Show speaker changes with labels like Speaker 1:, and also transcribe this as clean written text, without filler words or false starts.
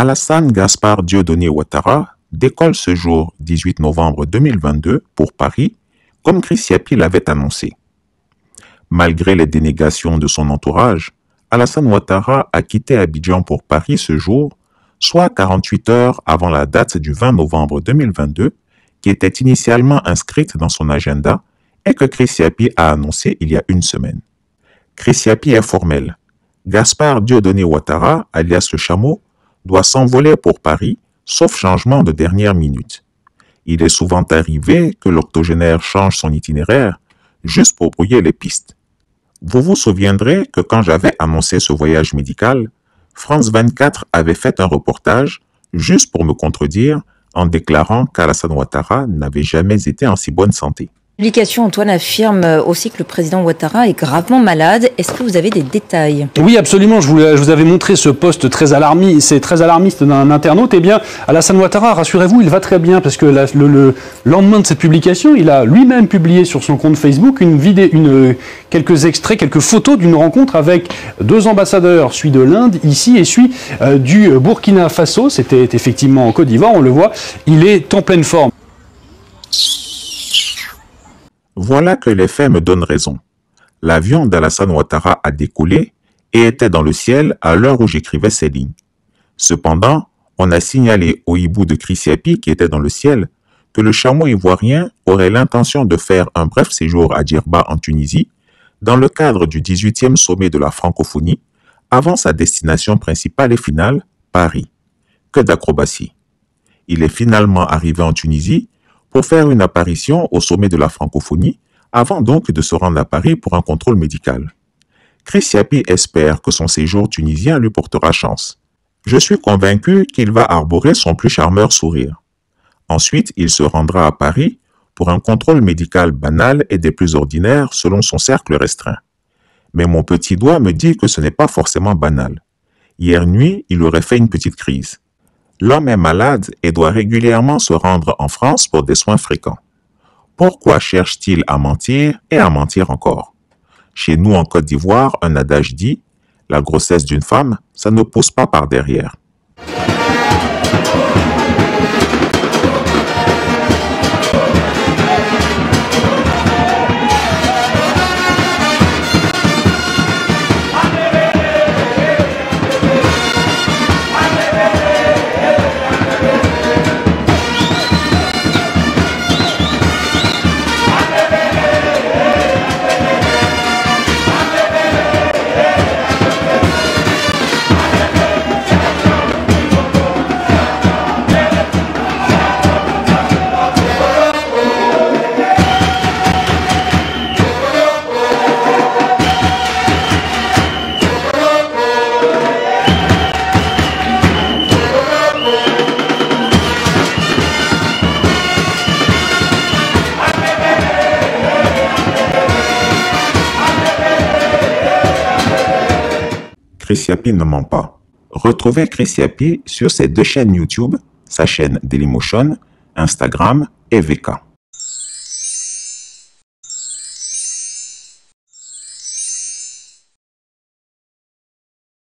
Speaker 1: Alassane Gaspard Dieudonné Ouattara décolle ce jour 18 novembre 2022 pour Paris, comme Chris Yapi l'avait annoncé. Malgré les dénégations de son entourage, Alassane Ouattara a quitté Abidjan pour Paris ce jour, soit 48 heures avant la date du 20 novembre 2022, qui était initialement inscrite dans son agenda et que Chris Yapi a annoncé il y a une semaine. Chris Yapi est formel. Gaspard Dieudonné Ouattara, alias le Chameau, doit s'envoler pour Paris, sauf changement de dernière minute. Il est souvent arrivé que l'octogénaire change son itinéraire juste pour brouiller les pistes. Vous vous souviendrez que quand j'avais annoncé ce voyage médical, France 24 avait fait un reportage juste pour me contredire en déclarant qu'Alassane Ouattara n'avait jamais été en si bonne santé.
Speaker 2: La publication, Antoine, affirme aussi que le président Ouattara est gravement malade. Est-ce que vous avez des détails?
Speaker 3: Oui, absolument. Je vous avais montré ce post très alarmiste. C'est très alarmiste d'un internaute. Eh bien, Alassane Ouattara, rassurez-vous, il va très bien parce que le lendemain de cette publication, il a lui-même publié sur son compte Facebook quelques extraits, quelques photos d'une rencontre avec deux ambassadeurs, celui de l'Inde ici et celui du Burkina Faso. C'était effectivement en Côte d'Ivoire, on le voit. Il est en pleine forme.
Speaker 1: Voilà que les faits me donnent raison. L'avion d'Alassane Ouattara a décollé et était dans le ciel à l'heure où j'écrivais ces lignes. Cependant, on a signalé au hibou de Chris Yapi qui était dans le ciel que le chameau ivoirien aurait l'intention de faire un bref séjour à Djerba en Tunisie dans le cadre du 18e sommet de la francophonie avant sa destination principale et finale, Paris. Que d'acrobatie! Il est finalement arrivé en Tunisie pour faire une apparition au sommet de la francophonie, avant donc de se rendre à Paris pour un contrôle médical. Chris Yapi espère que son séjour tunisien lui portera chance. Je suis convaincu qu'il va arborer son plus charmeur sourire. Ensuite, il se rendra à Paris pour un contrôle médical banal et des plus ordinaires selon son cercle restreint. Mais mon petit doigt me dit que ce n'est pas forcément banal. Hier nuit, il aurait fait une petite crise. L'homme est malade et doit régulièrement se rendre en France pour des soins fréquents. Pourquoi cherche-t-il à mentir et à mentir encore? Chez nous en Côte d'Ivoire, un adage dit « La grossesse d'une femme, ça ne pousse pas par derrière ». Chris Yapi ne ment pas. Retrouvez Chris Yapi sur ses deux chaînes YouTube, sa chaîne Dailymotion, Instagram et VK.